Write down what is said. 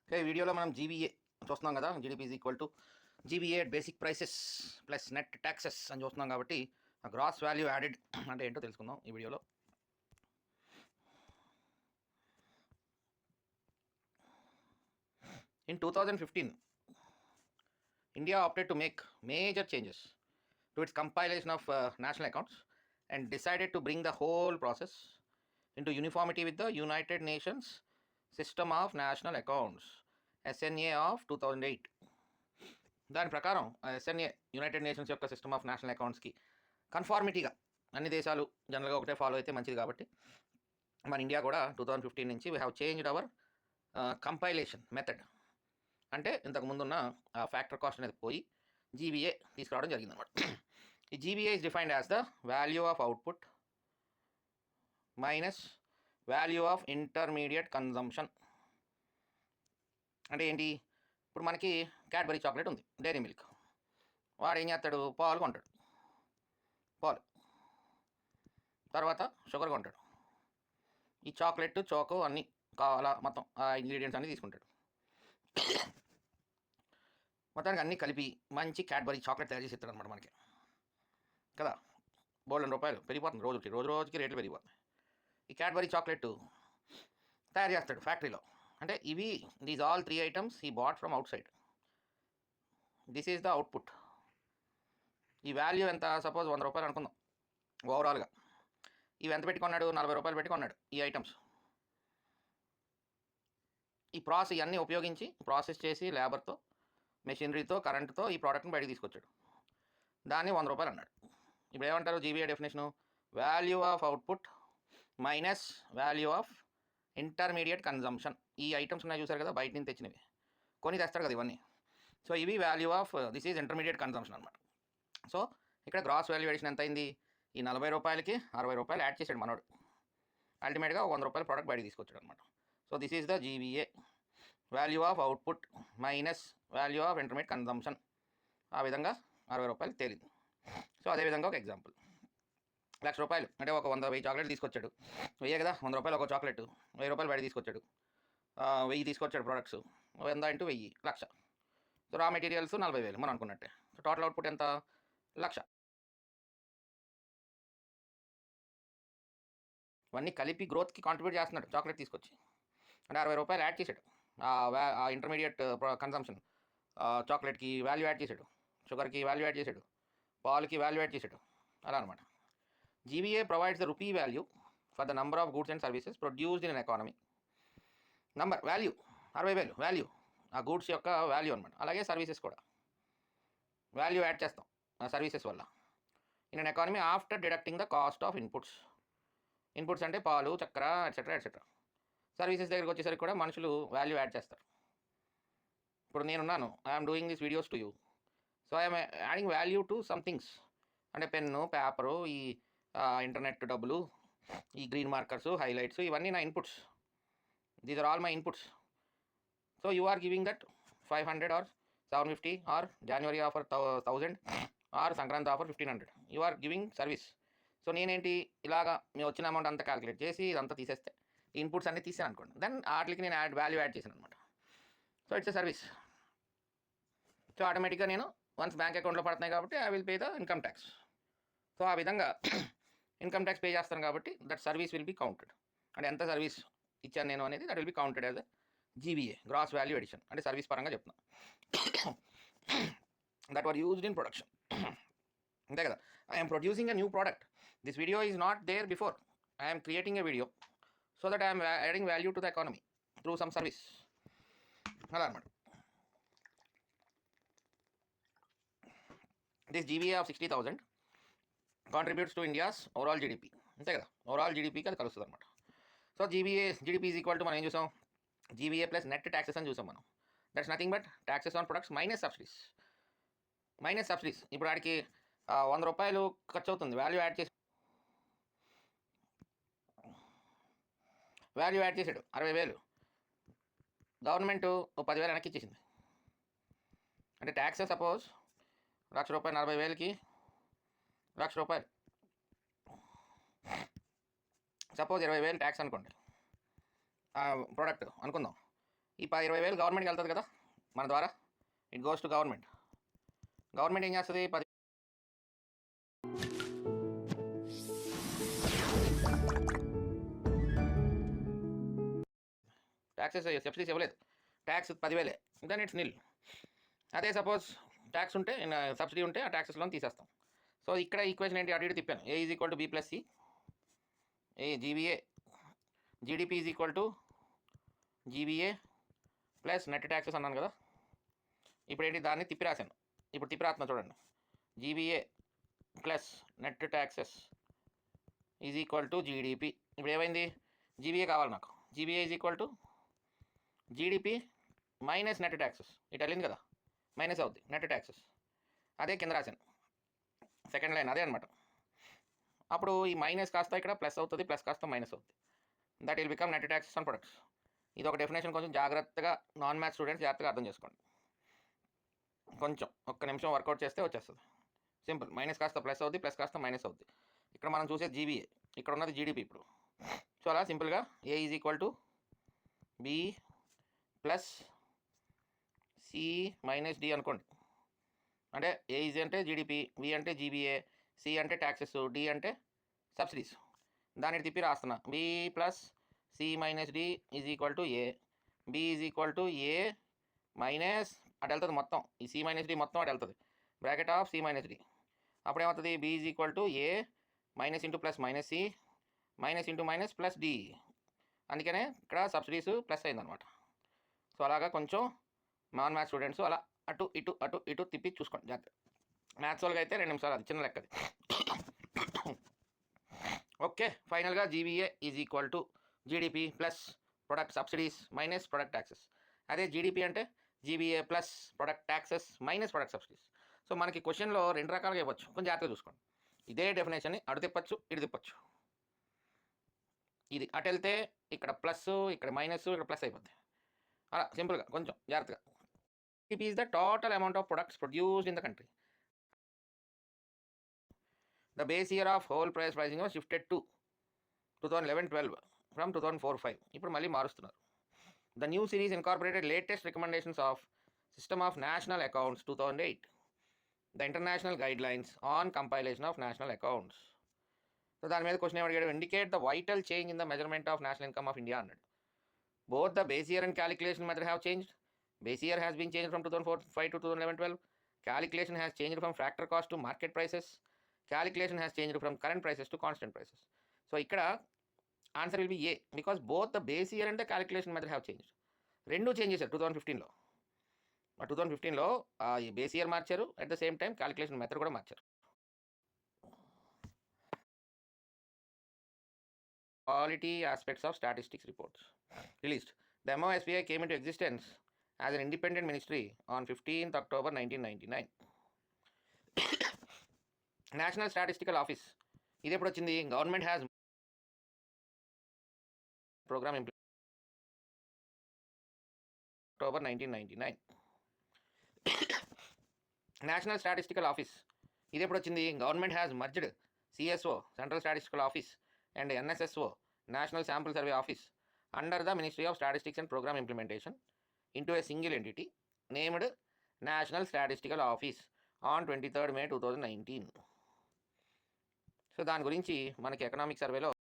Okay, వీడియోలో మనం GBA చూస్తున్నాం కదా. GDP is equal to GBA basic prices plus net taxes అని చూస్తున్నాం కాబట్టి ఆ గ్రాస్ వాల్యూ యాడెడ్ అంటే ఏంటో తెలుసుకుందాం ఈ వీడియోలో. In 2015, India opted to make major changes to its compilation of national accounts and decided to bring the whole process into uniformity with the United Nations System of National Accounts, SNA of 2008. దాని ప్రకారం SNA United nations యొక్క system of national అకౌంట్స్కి కన్ఫార్మిటీగా అన్ని దేశాలు జనరల్గా ఒకటే follow అయితే మంచిది కాబట్టి మన ఇండియా కూడా 2015 నుంచి we have changed hour compilation method. అంటే ఇంతకు ముందున్న ఫ్యాక్టర్ కాస్ట్ అనేది పోయి జీబీఏ తీసుకురావడం జరిగిందన్నమాట. ఈ GBA is defined as the value of output minus value of intermediate consumption. అంటే ఏంటి? ఇప్పుడు మనకి క్యాడ్బరీ చాక్లెట్ ఉంది, డైరీ మిల్క్. వాడు ఏం చేస్తాడు? పాలు కొంటాడు, పాలు తర్వాత షుగర్ కొంటాడు. ఈ చాక్లెట్ చోకో అన్నీ కావాలా మొత్తం ఆ ఇంగ్రీడియంట్స్ అన్నీ తీసుకుంటాడు. మొత్తానికి అన్నీ కలిపి మంచి క్యాడ్బరీ చాక్లెట్ తయారు చేసి ఇస్తాడు అనమాట మనకి కదా. ₹1,000 పెరిగిపోతుంది, రోజుకి రేట్లు పెరిగిపోతున్నాయి. ఈ క్యాడ్బరీ చాక్లెట్ తయారు చేస్తాడు ఫ్యాక్టరీలో. అంటే ఇవి these all 3 items he bought from out side. This is the output. ఈ వాల్యూ ఎంత? సపోజ్ ₹100 అనుకుందాం ఓవరాల్గా. ఇవి ఎంత పెట్టి కొన్నాడు? ₹40 పెట్టి కొన్నాడు ఈ ఐటమ్స్. ఈ ఇవన్నీ ఉపయోగించి ప్రాసెస్ చేసి లేబర్తో, మెషినరీతో, కరెంటుతో ఈ ప్రోడక్ట్ని బయటకు తీసుకొచ్చాడు. దాన్ని ₹100 అన్నాడు. ఇప్పుడు ఏమంటారు GBA definition? Value of output minus value of intermediate consumption. ఈ ఐటమ్స్ ఉన్నాయి చూసారు కదా, బయట నుంచి తెచ్చినవి కొని తెస్తాడు కదా ఇవన్నీ. సో ఇవి value of this is intermediate consumption అనమాట. సో ఇక్కడ గ్రాస్ వాల్యుయేషన్ ఎంత అయింది? ఈ ₹40కి ₹60 యాడ్ చేశాడు మనోడు. అల్టిమేట్గా ₹100 ప్రోడక్ట్ బయటకు తీసుకొచ్చాడు అనమాట. So this is the GBA, value of output minus value of intermediate consumption. ఆ విధంగా ₹60 తేలింది. సో అదేవిధంగా ఒక ఎగ్జాంపుల్, ₹1,00,000 అంటే ఒక 100 చాక్లెట్ తీసుకొచ్చాడు. 1000 కదా, ₹100 ఒక చాక్లెట్, ₹1000 బయట తీసుకొచ్చాడు. 1000 తీసుకొచ్చాడు ప్రోడక్ట్స్, 100 × 1000 1,00,000. సో రా మెటీరియల్స్ 40,000 మనం అనుకున్నట్టే. సో టోటల్ అవుట్పుట్ ఎంత? 1,00,000. ఇవన్నీ కలిపి గ్రోత్కి కాంట్రిబ్యూట్ చేస్తున్నాడు చాక్లెట్ తీసుకొచ్చి. అంటే ₹60 యాడ్ చేశాడు ఆ ఇంటర్మీడియట్ కన్సంప్షన్. చాక్లెట్కి వాల్యూ యాడ్ చేశాడు, షుగర్కి వాల్యూ యాడ్ చేశాడు, పాలకి వాల్యూ యాడ్ చేశాడు, అలా అనమాట. GBA provides the rupee value for the number of goods and services produced in economy. Number value 60,000 value, ఆ గూడ్స్ యొక్క వాల్యూ అనమాట. అలాగే సర్వీసెస్ కూడా వాల్యూ యాడ్ చేస్తాం ఆ సర్వీసెస్ వల్ల. In an economy after deducting the cost of inputs. Inputs అంటే పాలు, చక్కెర, ఎట్సెట్రా ఎట్సెట్రా. సర్వీసెస్ దగ్గరికి వచ్చేసరికి కూడా మనుషులు వాల్యూ యాడ్ చేస్తారు. ఇప్పుడు నేనున్నాను, I'm doing this videos to you. So I'm adding value to some things. అంటే పెన్ను, పేపరు, ఈ ఇంటర్నెట్ డబ్బులు, ఈ గ్రీన్ మార్కర్స్, హైలైట్స్, ఇవన్నీ నా inputs. These are all my inputs. So you are giving that 500 or 750 or January offer 1000 or Sankranti offer 1500. You are giving service. So నేనేంటి ఇలాగా మేము వచ్చిన అమౌంట్ అంతా క్యాలిక్యులేట్ చేసి ఇదంతా తీసేస్తే ఇన్పుట్స్ అన్నీ తీసాను అనుకోండి, దెన్ వాటికి నేను వాల్యూ యాడ్ చేశాను అనమాట. So it's a service. So ఆటోమేటిక్గా నేను వన్స్ బ్యాంక్ అకౌంట్లో పడుతున్నాయి కాబట్టి I will pay the income tax. So ఆ విధంగా ఇన్కమ్ ట్యాక్స్ పే చేస్తాను కాబట్టి that service will be counted. అంటే ఎంత సర్వీస్ ఇచ్చాను నేను అనేది that will be counted as GBA, gross value addition. అంటే సర్వీస్ పరంగా చెప్తున్నా. That were used in production. అంతే కదా, I'm producing a new product. This video is not there before. I'm creating a video so that I'm adding value to the economy through some service, అలా అనమాట. This GBA of 60,000 contributes to India's overall GDP. అంతే కదా, overall జీడిపికి అది కలుస్తుంది అనమాట. So GDP is equal to మనం ఏం చూసాం? జీబీఏ ప్లస్ నెట్ ట్యాక్సెస్ అని చూసాం మనం. That's nothing but taxes on products minus subsidies. Minus subsidies. ఇప్పుడు వాడికి ₹100 ఖర్చు అవుతుంది, వాల్యూ యాడ్ చేశాడు 60,000. గవర్నమెంట్ 10,000 వెనక్కి ఇచ్చేసింది. అంటే ట్యాక్సెస్ సపోజ్ ₹1,00,000, 40,000కి ₹1,00,000. సపోజ్ 20,000 ట్యాక్స్ అనుకోండి, ప్రోడక్ట్ అనుకుందాం. ఈ 20,000 గవర్నమెంట్కి వెళ్తుంది కదా మన ద్వారా, it goes to government. Government ఏం చేస్తుంది, 10 ట్యాక్సెస్ సబ్సిడీస్ ఇవ్వలేదు, ట్యాక్స్ 10,000, దెన్ ఇట్స్ నిల్. అదే సపోజ్ ట్యాక్స్ ఉంటే, సబ్సిడీ ఉంటే ఆ ట్యాక్సెస్లో తీసేస్తాం. సో ఇక్కడ ఈక్వేషన్ ఏంటి, అటు ఇటు తిప్పాను. A is equal to B plus C, A GBA, GDP is equal to GBA plus net taxes అన్నాను కదా. ఇప్పుడు ఏంటి, దాన్ని తిప్పి రాశాను. ఇప్పుడు తిప్పి రాస్తున్నా చూడండి. GBA plus net taxes is equal to GDP. ఇప్పుడు ఏమైంది, జీబీఏ కావాలి నాకు. GBA is equal to GDP minus net taxes. ఇటు వెళ్ళింది కదా, మైనస్ అవుద్ది నెట్ ట్యాక్సెస్. అదే కింద రాశాను సెకండ్ లైన్, అదే అనమాట. అప్పుడు ఈ మైనస్ కాస్త ఇక్కడ ప్లస్ అవుతుంది, ప్లస్ కాస్త మైనస్ అవుతుంది. That will become net taxes on products. ఇది ఒక డెఫినేషన్, కొంచెం జాగ్రత్తగా నాన్ మ్యాథ్స్ స్టూడెంట్స్ జాగ్రత్తగా అర్థం చేసుకోండి. కొంచెం ఒక్క నిమిషం వర్కౌట్ చేస్తే వచ్చేస్తుంది. సింపుల్, మైనస్ కాస్త ప్లస్ అవుద్ది, ప్లస్ కాస్త మైనస్ అవుద్ది. ఇక్కడ మనం చూసే జీబీఏ, ఇక్కడ ఉన్నది జీడిపి. ఇప్పుడు సో అలా సింపుల్గా A is equal to B plus C minus D అనుకోండి. అంటే ఏ ఈజ్ అంటే జీడిపి, బి అంటే జీబీఏ, సి అంటే ట్యాక్సెస్, డి అంటే సబ్సిడీస్. దాన్ని తిప్పి రాస్తున్నా. B plus C minus D is equal to A, B is equal to A minus అటు వెళ్తుంది మొత్తం, ఈ సి మైనస్ డి మొత్తం అటు వెళ్తుంది, bracket of C minus D. అప్పుడు ఏమవుతుంది, B is equal to A minus into plus minus C minus into minus plus D. అందుకనే ఇక్కడ సబ్సిడీస్ ప్లస్ అయిందనమాట. సో అలాగా కొంచెం నాన్ మ్యాథ్స్ స్టూడెంట్స్ అలా అటు ఇటు అటు ఇటు తిప్పి చూసుకోండి జాగ్రత్త. మ్యాథ్స్ వాళ్ళకి అయితే 2 నిమిషాలు, అది చిన్న లెక్కది. ఓకే, ఫైనల్గా GBA is equal to GDP plus product subsidies minus product taxes. అదే జీడిపి అంటే GBA plus product taxes minus product subsidies. So మనకి క్వశ్చన్లో 2 రకాలుగా ఇవ్వచ్చు, కొంచెం జాగ్రత్తగా చూసుకోండి. ఇదే డెఫినేషన్ని అటు తిప్పచ్చు, ఇటు తిప్పచ్చు. ఇది అటు వెళ్తే ఇక్కడ ప్లస్, ఇక్కడ మైనస్, ఇక్కడ ప్లస్ అయిపోద్ది. అలా సింపుల్గా కొంచెం జాగ్రత్తగా. GDP is the total amount of products produced in the country. The base year of whole price pricing was shifted to 2011-12 from 2004-5. ఇప్పుడు మళ్ళీ మారుస్తున్నారు. The new series incorporated latest recommendations of System of National Accounts 2008, the International Guidelines on Compilation of National Accounts. So దాని మీద question ఏమడిగాడు, indicate the vital change in the measurement of national income of India అన్నాడు. Both the base year and calculation method have changed. Base year has been changed from 2004-5 to 2011-12. Calculation has changed from factor cost to market prices. Calculation has changed from current prices to constant prices. So ఇక్కడ answer will be A, because both the base year and the calculation method have changed. రెండు change చేశారు 2015లో. 2015లో ఈ base year మార్చారు, at the same time calculation method కూడా మార్చారు. Quality aspects of statistics reports released. The MOSPI came into existence as an independent ministry on 15th October 1999. National Statistical Office ఇది ఎప్పుడు వచ్చింది, government has programme October 1999. National statistical office ఇది ఎప్పుడు వచ్చింది, government has merged CSO central statistical office and NSSO national sample survey office under the ministry of statistics and programme implementation into a single entity named national statistical office on 23rd May 2019. So దాని గురించి మనకి economic సర్వేలో